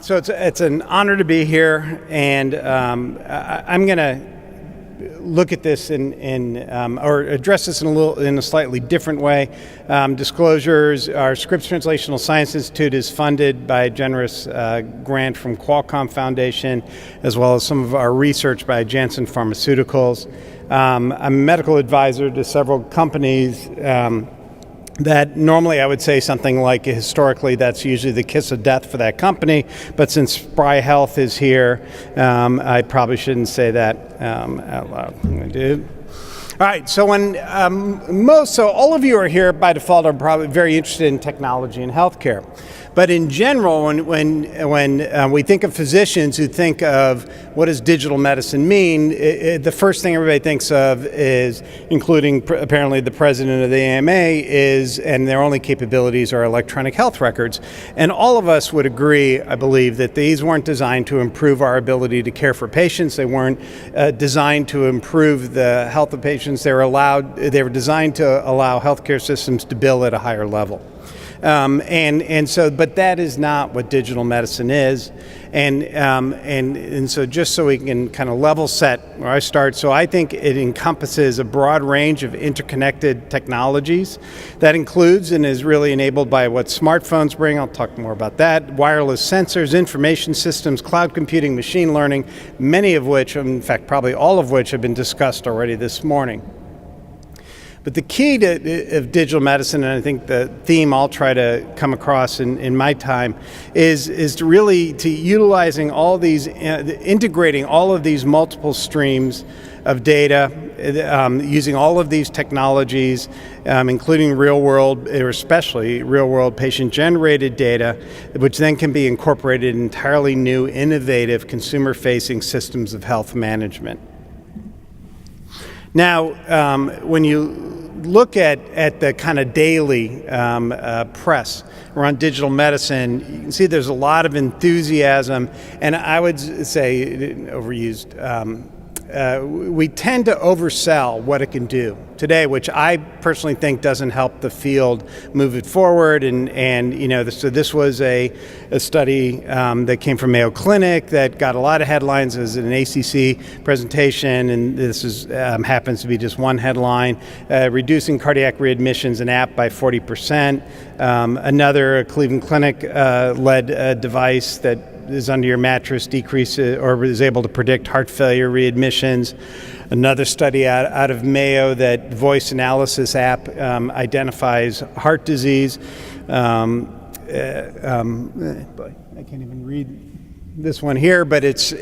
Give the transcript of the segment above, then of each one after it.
So it's an honor to be here, and I'm going to look at this or address this in a slightly different way. Disclosures: our Scripps Translational Science Institute is funded by a generous grant from Qualcomm Foundation, as well as some of our research by Janssen Pharmaceuticals. I'm a medical advisor to several companies that normally I would say something like, historically, that's usually the kiss of death for that company. But since Spry Health is here, I probably shouldn't say that out loud. I do. All right, so all of you are here by default are probably very interested in technology and healthcare. But in general, when we think of physicians who think of what does digital medicine mean, the first thing everybody thinks of is, including apparently the president of the AMA, and their only capabilities are electronic health records. And all of us would agree, I believe, that these weren't designed to improve our ability to care for patients. They weren't designed to improve the health of patients. They were designed to allow healthcare systems to bill at a higher level. But that is not what digital medicine is, and so just so we can kind of level set where I start. So I think it encompasses a broad range of interconnected technologies that includes and is really enabled by what smartphones bring. I'll talk more about that. Wireless sensors, information systems, cloud computing, machine learning, many of which, in fact, probably all of which have been discussed already this morning. But the key of digital medicine, and I think the theme I'll try to come across in my time, is to really utilizing all these, integrating all of these multiple streams of data, using all of these technologies, including real world, or especially real world patient-generated data, which then can be incorporated in entirely new, innovative, consumer-facing systems of health management. Now, when you look at the kind of daily press around digital medicine, you can see there's a lot of enthusiasm, and I would say overused. We tend to oversell what it can do today, which I personally think doesn't help the field move it forward. So this was a study that came from Mayo Clinic that got a lot of headlines as an ACC presentation, and this happens to be just one headline: reducing cardiac readmissions in app by 40%. Another Cleveland Clinic led device that is under your mattress decreases or is able to predict heart failure readmissions. Another study out of Mayo that voice analysis app identifies heart disease. Boy, I can't even read this one here, but it's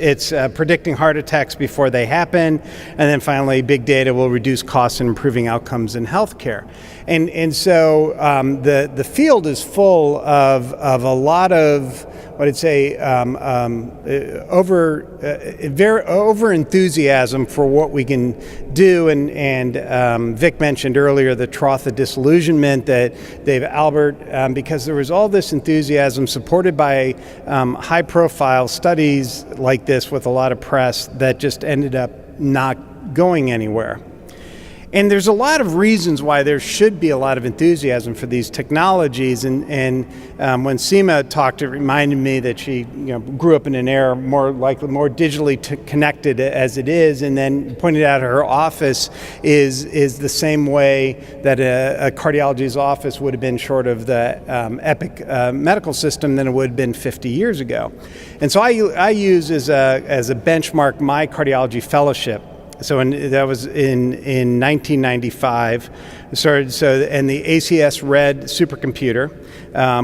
predicting heart attacks before they happen. And then finally, big data will reduce costs and improving outcomes in healthcare. So the field is full of a lot of what I'd say over enthusiasm for what we can do, and Vic mentioned earlier the trough of disillusionment that Dave Albert, because there was all this enthusiasm supported by high-profile studies like this with a lot of press that just ended up not going anywhere. And there's a lot of reasons why there should be a lot of enthusiasm for these technologies. And when Seema talked, it reminded me that she grew up in an era more digitally connected as it is, and then pointed out her office is the same way that a cardiologist's office would have been short of the Epic medical system than it would have been 50 years ago. And so I use as a benchmark my cardiology fellowship. So that was in 1995. And the ACS Red supercomputer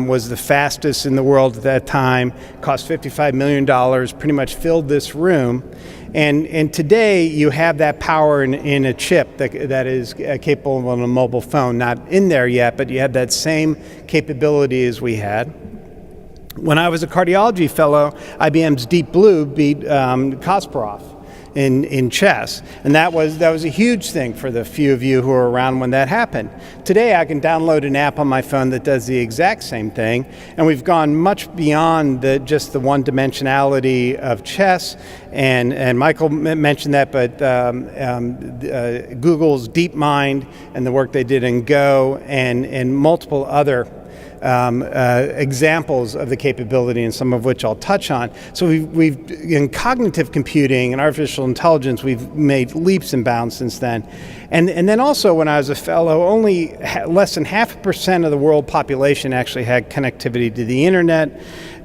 was the fastest in the world at that time. Cost $55 million. Pretty much filled this room. And today you have that power in a chip that is capable of a mobile phone. Not in there yet, but you have that same capability as we had. When I was a cardiology fellow, IBM's Deep Blue beat Kasparov in chess, and that was a huge thing for the few of you who were around when that happened. Today I can download an app on my phone that does the exact same thing, and we've gone much beyond just the one dimensionality of chess, and Michael mentioned that, but Google's DeepMind and the work they did in Go and multiple other examples of the capability, and some of which I'll touch on. So we've in cognitive computing and artificial intelligence, we've made leaps and bounds since then. And then also, when I was a fellow, only less than 0.5% of the world population actually had connectivity to the internet.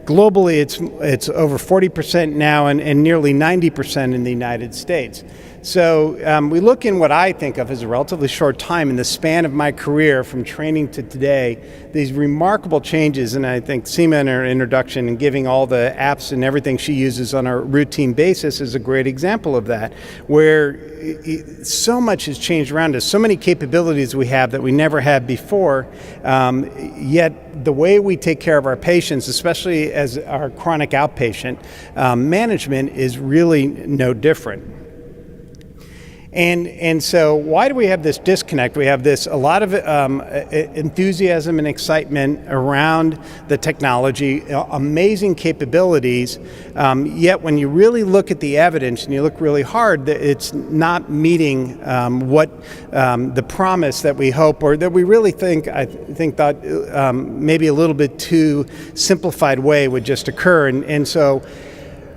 Globally, it's over 40% now, and nearly 90% in the United States. So we look in what I think of as a relatively short time in the span of my career from training to today, these remarkable changes, and I think Seema in her introduction and giving all the apps and everything she uses on a routine basis is a great example of that, where so much has changed around us, so many capabilities we have that we never had before, yet the way we take care of our patients, especially as our chronic outpatient management, is really no different. And so why do we have this disconnect? We have a lot of enthusiasm and excitement around the technology, amazing capabilities, yet when you really look at the evidence and you look really hard, it's not meeting what the promise that we hope, or that we really thought maybe a little bit too simplified way would just occur. And so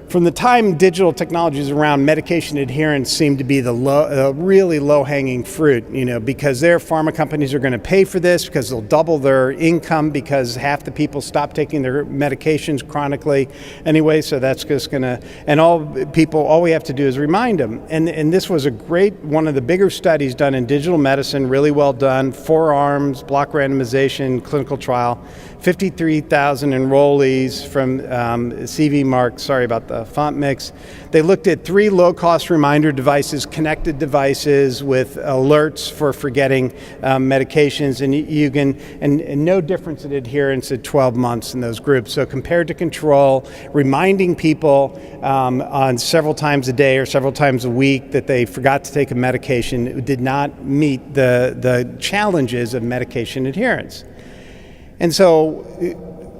from the time digital technologies around, medication adherence seemed to be the really low-hanging fruit, because their pharma companies are going to pay for this because they'll double their income because half the people stop taking their medications chronically anyway, so that's just going to, and all we have to do is remind them. And this was one of the bigger studies done in digital medicine, really well done, 4 arms, block randomization, clinical trial, 53,000 enrollees from CV Mark, sorry about the font mix. They looked at 3 low-cost reminder devices, connected devices with alerts for forgetting medications, and no difference in adherence at 12 months in those groups. So compared to control, reminding people on several times a day or several times a week that they forgot to take a medication, it did not meet the challenges of medication adherence. And so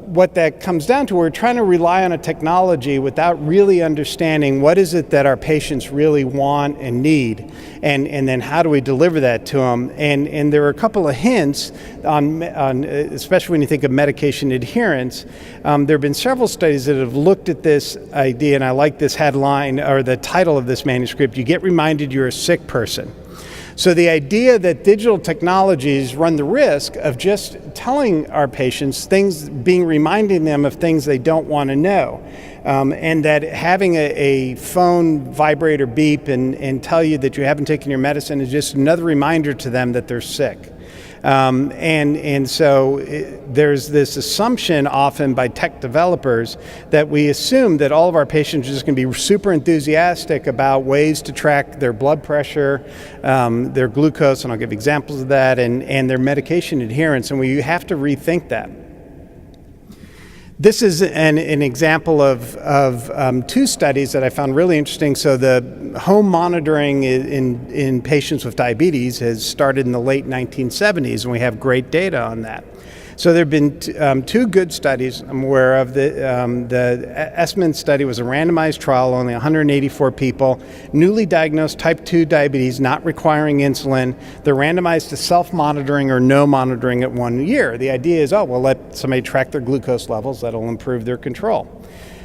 what that comes down to, we're trying to rely on a technology without really understanding what is it that our patients really want and need, and then how do we deliver that to them. And there are a couple of hints on especially when you think of medication adherence. There have been several studies that have looked at this idea, and I like this headline, or the title of this manuscript, "You Get Reminded You're a Sick Person." So the idea that digital technologies run the risk of just telling our patients reminding them of things they don't want to know. And that having a phone vibrate or beep and tell you that you haven't taken your medicine is just another reminder to them that they're sick. And so there's this assumption often by tech developers that we assume that all of our patients are just going to be super enthusiastic about ways to track their blood pressure, their glucose, and I'll give examples of that, and their medication adherence, and we have to rethink that. This is an example of 2 studies that I found really interesting. So the home monitoring in patients with diabetes has started in the late 1970s, and we have great data on that. So there have been 2 good studies I'm aware of. The Esmond study was a randomized trial, only 184 people, newly diagnosed type 2 diabetes, not requiring insulin. They're randomized to self-monitoring or no monitoring at 1 year. The idea is, we'll let somebody track their glucose levels, that'll improve their control.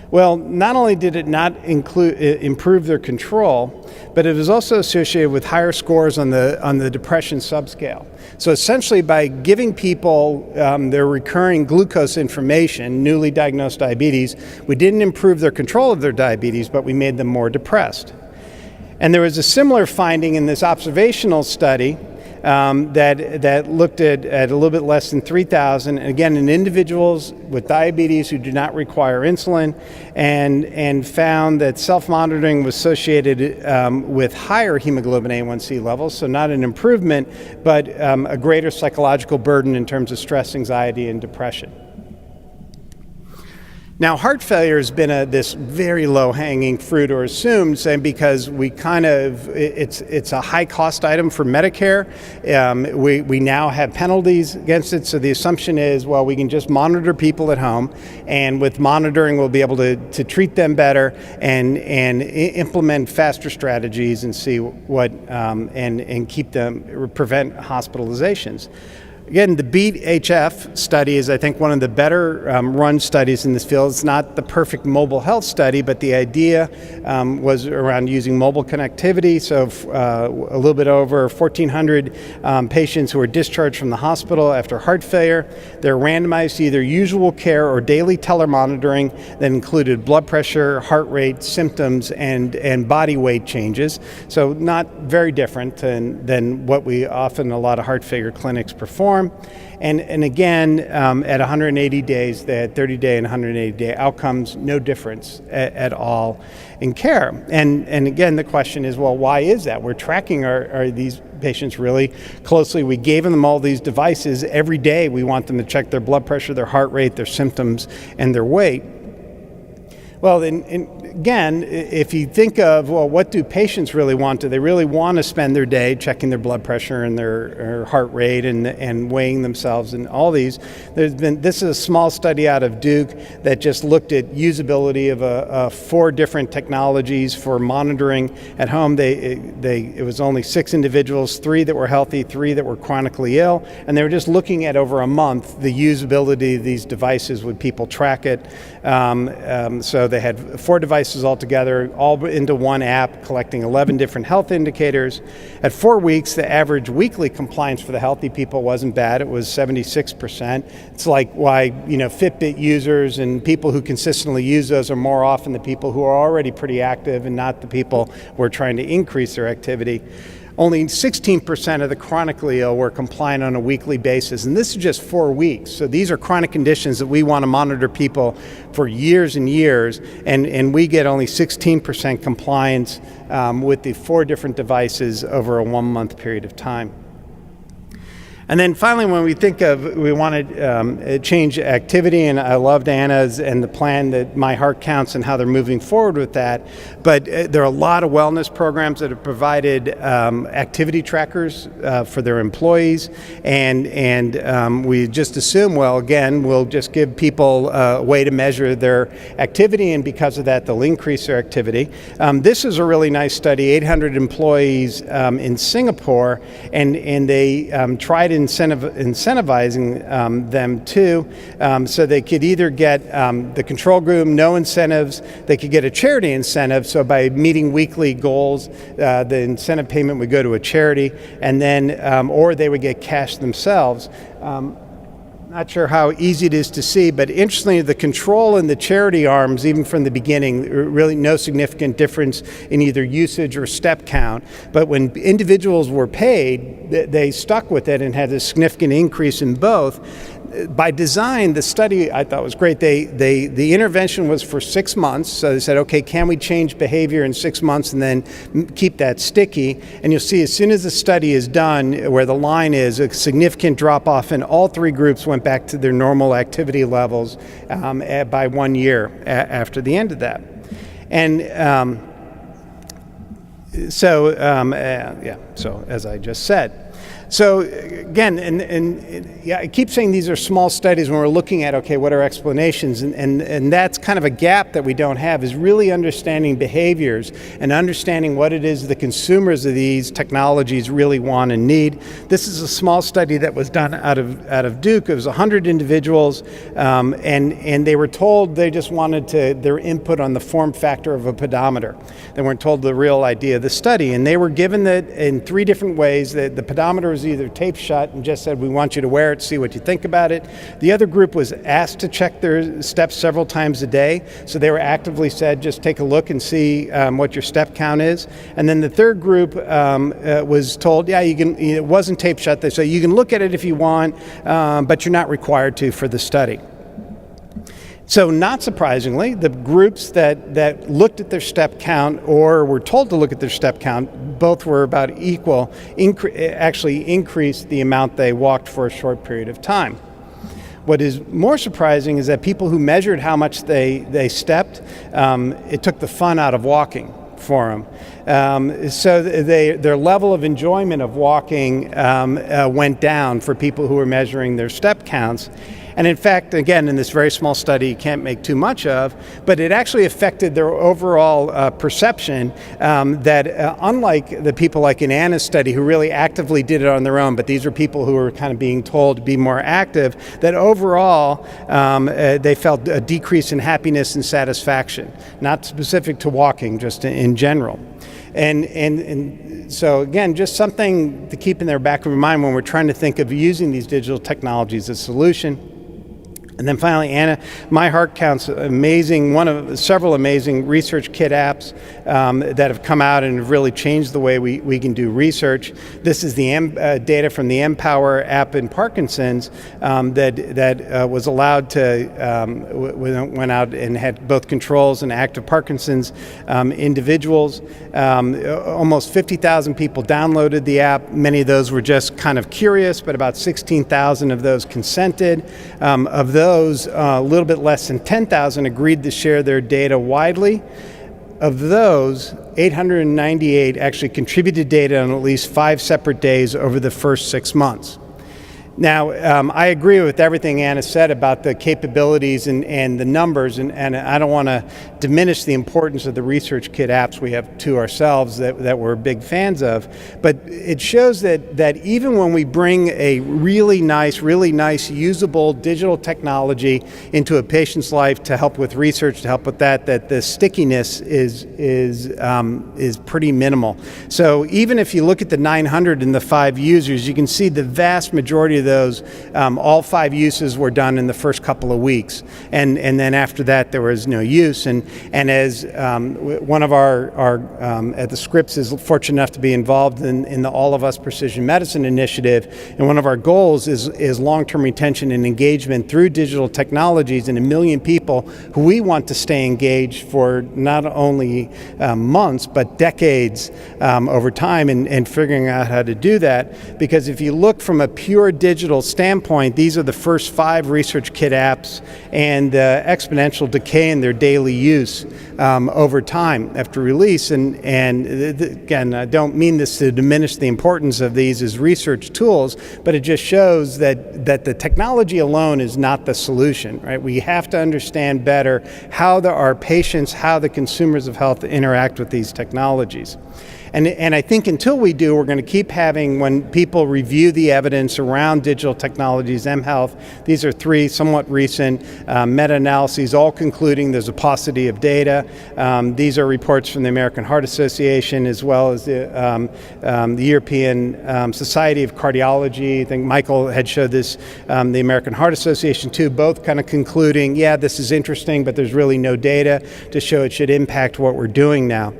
Well, not only did it not improve their control, but it was also associated with higher scores on the depression subscale. So essentially, by giving people their recurring glucose information, newly diagnosed diabetes, we didn't improve their control of their diabetes, but we made them more depressed. And there was a similar finding in this observational study that looked at a little bit less than 3,000, again in individuals with diabetes who do not require insulin, and found that self-monitoring was associated with higher hemoglobin A1C levels, so not an improvement, but a greater psychological burden in terms of stress, anxiety, and depression. Now, heart failure has been this very low-hanging fruit, or assumed, because it's a high-cost item for Medicare. We now have penalties against it, so the assumption is, we can just monitor people at home, and with monitoring, we'll be able to treat them better and implement faster strategies and see what and keep them, prevent hospitalizations. Again, the BEAT-HF study is, I think, one of the better run studies in this field. It's not the perfect mobile health study, but the idea was around using mobile connectivity. So a little bit over 1,400 patients who were discharged from the hospital after heart failure. They're randomized to either usual care or daily telemonitoring that included blood pressure, heart rate, symptoms, and body weight changes. So not very different than what we often, a lot of heart failure clinics perform. And again, at 180 days, they had 30-day and 180-day outcomes, no difference at all in care. And again, the question is, well, why is that? We're tracking are these patients really closely. We gave them all these devices every day. We want them to check their blood pressure, their heart rate, their symptoms, and their weight. Well, again, if you think of, well, what do patients really want? Do they really want to spend their day checking their blood pressure and their heart rate and weighing themselves and all these? This is a small study out of Duke that just looked at usability of 4 different technologies for monitoring at home. It was only 6 individuals, 3 that were healthy, 3 that were chronically ill, and they were just looking at over a month the usability of these devices. Would people track it? So they had 4 devices altogether, all into one app, collecting 11 different health indicators. At 4 weeks, the average weekly compliance for the healthy people wasn't bad. It was 76%. It's like why Fitbit users and people who consistently use those are more often the people who are already pretty active and not the people who are trying to increase their activity. Only 16% of the chronically ill were compliant on a weekly basis, and this is just 4 weeks. So these are chronic conditions that we want to monitor people for years and years, and we get only 16% compliance with the 4 different devices over a 1-month period of time. And then finally, when we think of, we want to change activity, and I loved Anna's and the plan that My Heart Counts and how they're moving forward with that. But there are a lot of wellness programs that have provided activity trackers for their employees, and we just assume, well, again, we'll just give people a way to measure their activity, and because of that, they'll increase their activity. This is a really nice study, 800 employees in Singapore, and they tried incentivizing them too, so they could either get the control group, no incentives, they could get a charity incentive, so by meeting weekly goals, the incentive payment would go to a charity, and then, or they would get cash themselves. Not sure how easy it is to see, but interestingly, the control and the charity arms, even from the beginning, really no significant difference in either usage or step count. But when individuals were paid, they stuck with it and had a significant increase in both. By design, the study I thought was great. The intervention was for 6 months, so they said, okay, can we change behavior in 6 months and then keep that sticky? And you'll see as soon as the study is done, where the line is, a significant drop off, and all 3 groups went back to their normal activity levels by 1 year after the end of that. And so as I just said. So again, and I keep saying these are small studies when we're looking at, okay, what are explanations? And that's kind of a gap that we don't have, is really understanding behaviors and understanding what it is the consumers of these technologies really want and need. This is a small study that was done out of Duke. It was 100 individuals, and they were told they just wanted their input on the form factor of a pedometer. They weren't told the real idea of the study, and they were given that in 3 different ways. The pedometer was either taped shut and just said, we want you to wear it, see what you think about it. The other group was asked to check their steps several times a day, so they were actively said, just take a look and see what your step count is. And then the third group was told, yeah, you can. It wasn't taped shut, they say you can look at it if you want, but you're not required to for the study. So not surprisingly, the groups that looked at their step count or were told to look at their step count, both were about equal, actually increased the amount they walked for a short period of time. What is more surprising is that people who measured how much they stepped, it took the fun out of walking for them. So their level of enjoyment of walking went down for people who were measuring their step counts. And in fact, again, in this very small study, you can't make too much of, but it actually affected their overall perception that unlike the people like in Anna's study who really actively did it on their own, but these are people who were kind of being told to be more active, that overall they felt a decrease in happiness and satisfaction, not specific to walking, just in general. And so again, just something to keep in the back of your mind when we're trying to think of using these digital technologies as a solution. And then finally, Anna, My Heart Count's amazing, one of several amazing research kit apps that have come out and have really changed the way we can do research. This is the data from the Empower app in Parkinson's that was allowed to, went out and had both controls and active Parkinson's individuals. Almost 50,000 people downloaded the app. Many of those were just kind of curious, but about 16,000 of those consented. Of those, a little bit less than 10,000 agreed to share their data widely. Of those, 898 actually contributed data on at least 5 separate days over the first 6 months. Now, I agree with everything Anna said about the capabilities and the numbers, and I don't want to diminish the importance of the research kit apps we have to ourselves that we're big fans of, but it shows that even when we bring a really nice, usable digital technology into a patient's life to help with research, to help with that the stickiness is pretty minimal. So even if you look at the 900 and the 5 users, you can see the vast majority of those, all 5 uses were done in the first couple of weeks, and then after that there was no use. And as one of our at the Scripps is fortunate enough to be involved in the All of Us Precision Medicine initiative, and one of our goals is long-term retention and engagement through digital technologies, and 1 million people who we want to stay engaged for not only months but decades over time, and figuring out how to do that. Because if you look from a pure digital standpoint, these are the first 5 research kit apps, and exponential decay in their daily use over time after release. And again, I don't mean this to diminish the importance of these as research tools, but it just shows that the technology alone is not the solution, right? We have to understand better how our patients, how the consumers of health interact with these technologies. And I think until we do, we're going to keep having, when people review the evidence around digital technologies, mHealth, these are 3 somewhat recent meta-analyses, all concluding there's a paucity of data. These are reports from the American Heart Association, as well as the European Society of Cardiology. I think Michael had showed this, the American Heart Association too, both kind of concluding, yeah, this is interesting, but there's really no data to show it should impact what we're doing now.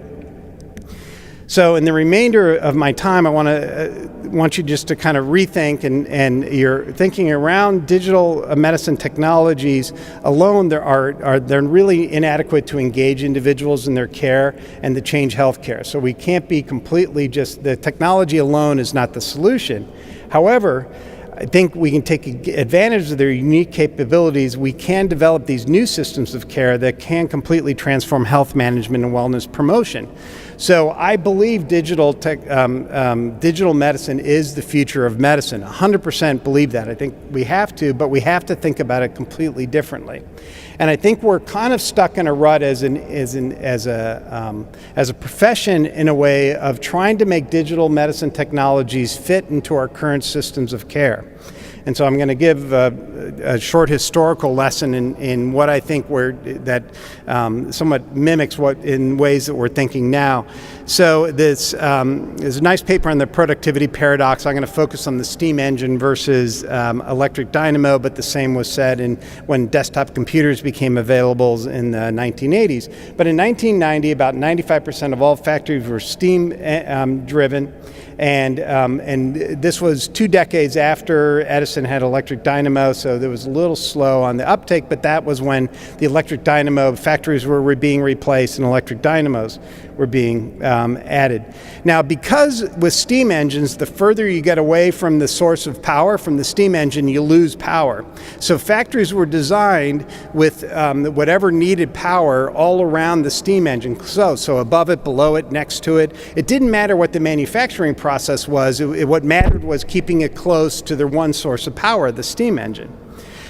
So in the remainder of my time, I want you just to kind of rethink, and you're thinking around digital medicine technologies alone, they're really inadequate to engage individuals in their care and to change healthcare. So we can't be completely just, the technology alone is not the solution. However, I think we can take advantage of their unique capabilities. We can develop these new systems of care that can completely transform health management and wellness promotion. So I believe digital medicine is the future of medicine. 100% believe that. I think we have to, but we have to think about it completely differently. And I think we're kind of stuck in a rut as a profession, in a way of trying to make digital medicine technologies fit into our current systems of care. And so I'm going to give a short historical lesson in what I think somewhat mimics what in ways that we're thinking now. So there's a nice paper on the productivity paradox. I'm going to focus on the steam engine versus electric dynamo, but the same was said when desktop computers became available in the 1980s. But in 1990, about 95% of all factories were steam driven. And this was 2 decades after Edison had electric dynamo, so there was a little slow on the uptake, but that was when the electric dynamo factories were being replaced and electric dynamos were being added. Now, because with steam engines, the further you get away from the source of power, from the steam engine, you lose power. So factories were designed with whatever needed power all around the steam engine. So above it, below it, next to it. It didn't matter what the manufacturing process was. What mattered was keeping it close to their one source of power, the steam engine.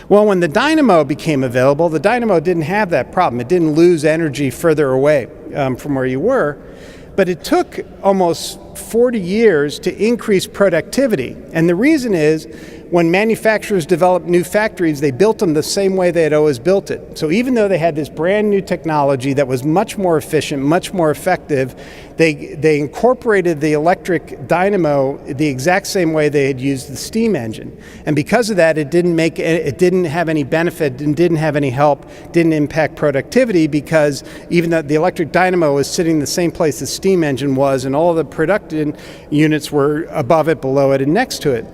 Well, when the dynamo became available, the dynamo didn't have that problem. It didn't lose energy further away from where you were. But it took almost 40 years to increase productivity. And the reason is, when manufacturers developed new factories, they built them the same way they had always built it. So even though they had this brand new technology that was much more efficient, much more effective, they incorporated the electric dynamo the exact same way they had used the steam engine. And because of that, it didn't have any benefit and didn't have any help, didn't impact productivity, because even though the electric dynamo was sitting the same place the steam engine was, and all the production units were above it, below it, and next to it.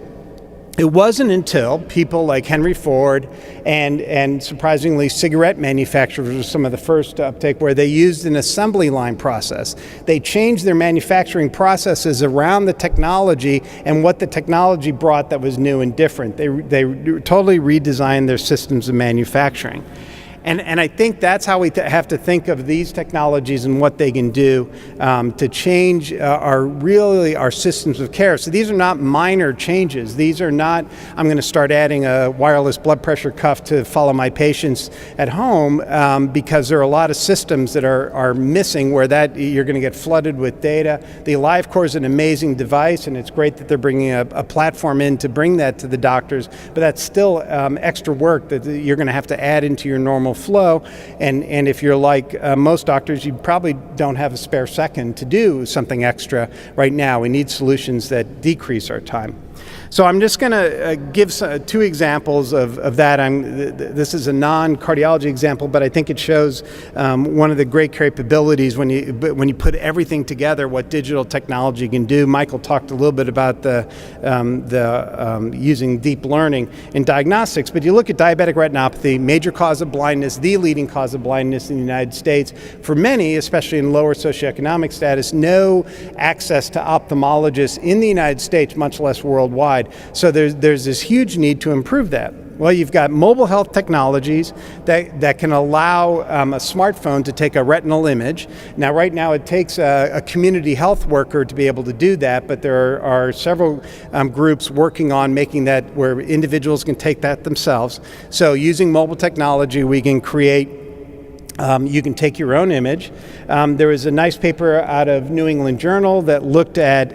It wasn't until people like Henry Ford and surprisingly cigarette manufacturers were some of the first to uptake, where they used an assembly line process. They changed their manufacturing processes around the technology and what the technology brought that was new and different. They totally redesigned their systems of manufacturing. And I think that's how we have to think of these technologies and what they can do to change our systems of care. So these are not minor changes. These are not, I'm going to start adding a wireless blood pressure cuff to follow my patients at home, because there are a lot of systems that are missing where that you're going to get flooded with data. The AliveCore is an amazing device, and it's great that they're bringing a platform in to bring that to the doctors, but that's still extra work that you're going to have to add into your normal flow, and if you're like most doctors, you probably don't have a spare second to do something extra right now. We need solutions that decrease our time. So I'm just going to give 2 examples of that. This is a non-cardiology example, but I think it shows one of the great capabilities when you put everything together, what digital technology can do. Michael talked a little bit about the using deep learning in diagnostics, but you look at diabetic retinopathy, major cause of blindness, the leading cause of blindness in the United States. For many, especially in lower socioeconomic status, no access to ophthalmologists in the United States, much less worldwide. So there's this huge need to improve that. Well, you've got mobile health technologies that can allow a smartphone to take a retinal image. Now, right now, it takes a community health worker to be able to do that, but there are several groups working on making that where individuals can take that themselves. So using mobile technology, we can create you can take your own image. There was a nice paper out of New England Journal that looked at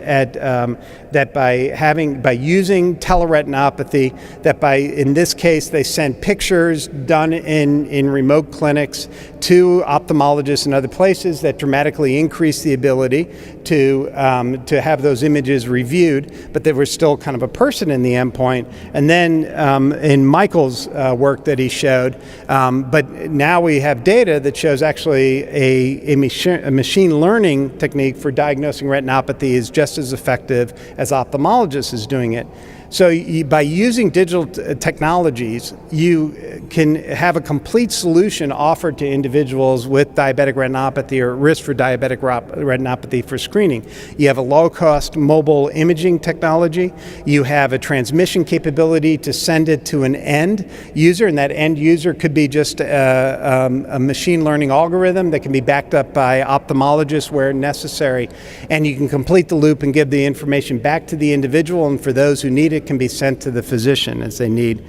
that by using teleretinopathy, that in this case they sent pictures done in remote clinics to ophthalmologists and other places that dramatically increased the ability to have those images reviewed, but there was still kind of a person in the endpoint. And then in Michael's work that he showed, but now we have data that shows actually a machine learning technique for diagnosing retinopathy is just as effective as ophthalmologists is doing it. So by using digital technologies, you can have a complete solution offered to individuals with diabetic retinopathy or risk for diabetic retinopathy for screening. You have a low-cost mobile imaging technology. You have a transmission capability to send it to an end user, and that end user could be just a machine learning algorithm that can be backed up by ophthalmologists where necessary. And you can complete the loop and give the information back to the individual, and for those who need it, can be sent to the physician as they need.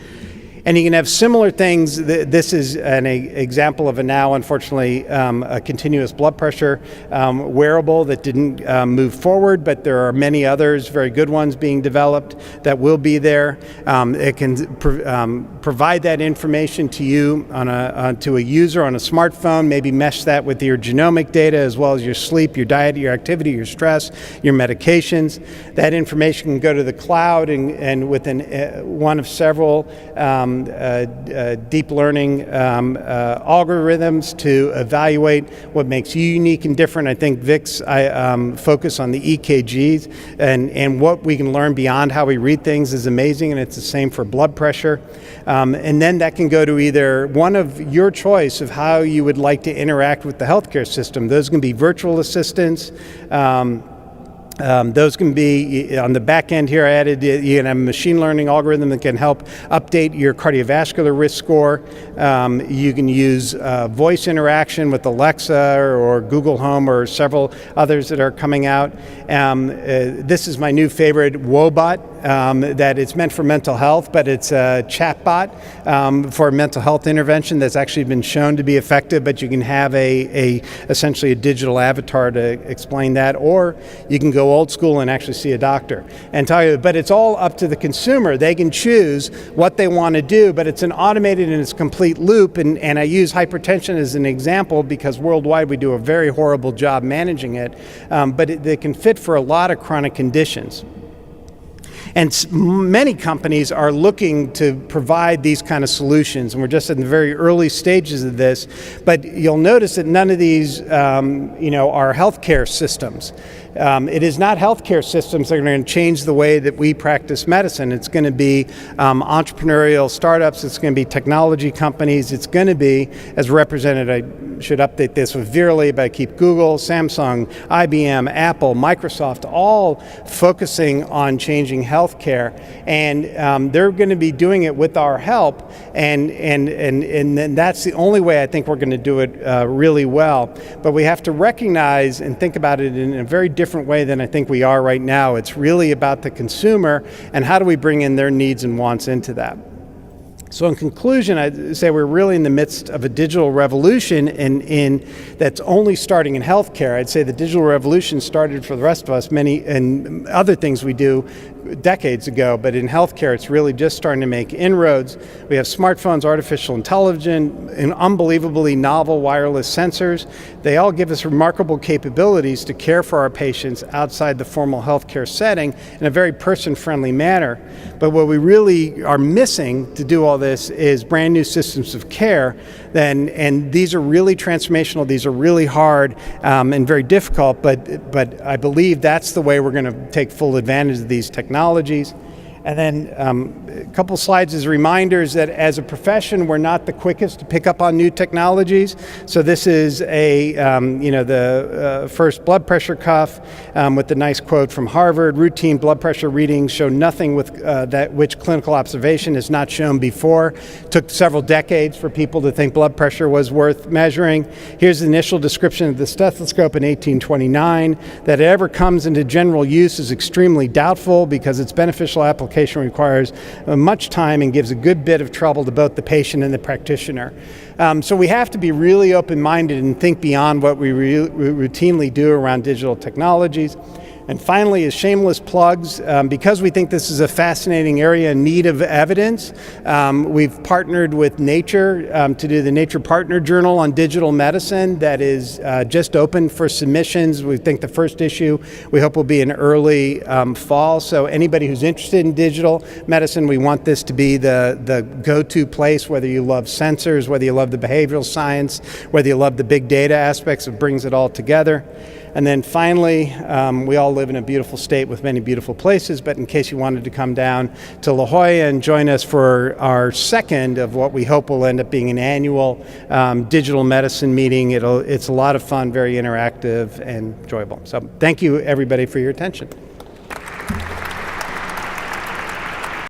And you can have similar things. This is an example of a now, unfortunately, a continuous blood pressure wearable that didn't move forward, but there are many others, very good ones being developed that will be there. It can provide that information to you to a user on a smartphone, maybe mesh that with your genomic data as well as your sleep, your diet, your activity, your stress, your medications. That information can go to the cloud and within one of several deep learning algorithms to evaluate what makes you unique and different. I think Vic's focus on the EKGs and what we can learn beyond how we read things is amazing, and it's the same for blood pressure. And then that can go to either one of your choice of how you would like to interact with the healthcare system. Those can be virtual assistants. Those can be, on the back end here, I added, you can have a machine learning algorithm that can help update your cardiovascular risk score. You can use voice interaction with Alexa or Google Home or several others that are coming out. This is my new favorite, Wobot. That it's meant for mental health, but it's a chatbot for mental health intervention that's actually been shown to be effective, but you can have essentially a digital avatar to explain that, or you can go old school and actually see a doctor and tell you, but it's all up to the consumer. They can choose what they want to do, but it's an automated and it's complete loop, and I use hypertension as an example because worldwide we do a very horrible job managing it, but they can fit for a lot of chronic conditions. And many companies are looking to provide these kind of solutions, and we're just in the very early stages of this. But you'll notice that none of these, are healthcare systems. It is not healthcare systems that are going to change the way that we practice medicine. It's going to be entrepreneurial startups. It's going to be technology companies. It's going to be, as represented, I should update this with Virally, but I keep Google, Samsung, IBM, Apple, Microsoft, all focusing on changing healthcare, and they're going to be doing it with our help, and that's the only way I think we're going to do it really well. But we have to recognize and think about it in a very different way than I think we are right now. It's really about the consumer and how do we bring in their needs and wants into that. So in conclusion, I'd say we're really in the midst of a digital revolution that's only starting in healthcare. I'd say the digital revolution started for the rest of us many and other things we do decades ago, but in healthcare it's really just starting to make inroads. We have smartphones, artificial intelligence, and unbelievably novel wireless sensors. They all give us remarkable capabilities to care for our patients outside the formal healthcare setting in a very person-friendly manner. But what we really are missing to do all this is brand new systems of care, and these are really transformational, these are really hard and very difficult, but I believe that's the way we're going to take full advantage of these technologies. And then a couple slides as reminders that as a profession, we're not the quickest to pick up on new technologies. So this is the first blood pressure cuff with the nice quote from Harvard: routine blood pressure readings show nothing with which clinical observation is not shown before. Took several decades for people to think blood pressure was worth measuring. Here's the initial description of the stethoscope in 1829. That it ever comes into general use is extremely doubtful because its beneficial application requires much time and gives a good bit of trouble to both the patient and the practitioner. So we have to be really open-minded and think beyond what we routinely do around digital technologies. And finally, as shameless plugs, because we think this is a fascinating area in need of evidence, we've partnered with Nature to do the Nature Partner Journal on digital medicine that is just open for submissions. We think the first issue we hope will be in early fall. So anybody who's interested in digital medicine, we want this to be the go-to place, whether you love sensors, whether you love the behavioral science, whether you love the big data aspects, it brings it all together. And then finally, we all live in a beautiful state with many beautiful places, but in case you wanted to come down to La Jolla and join us for our second of what we hope will end up being an annual digital medicine meeting, it's a lot of fun, very interactive and enjoyable. So thank you everybody for your attention.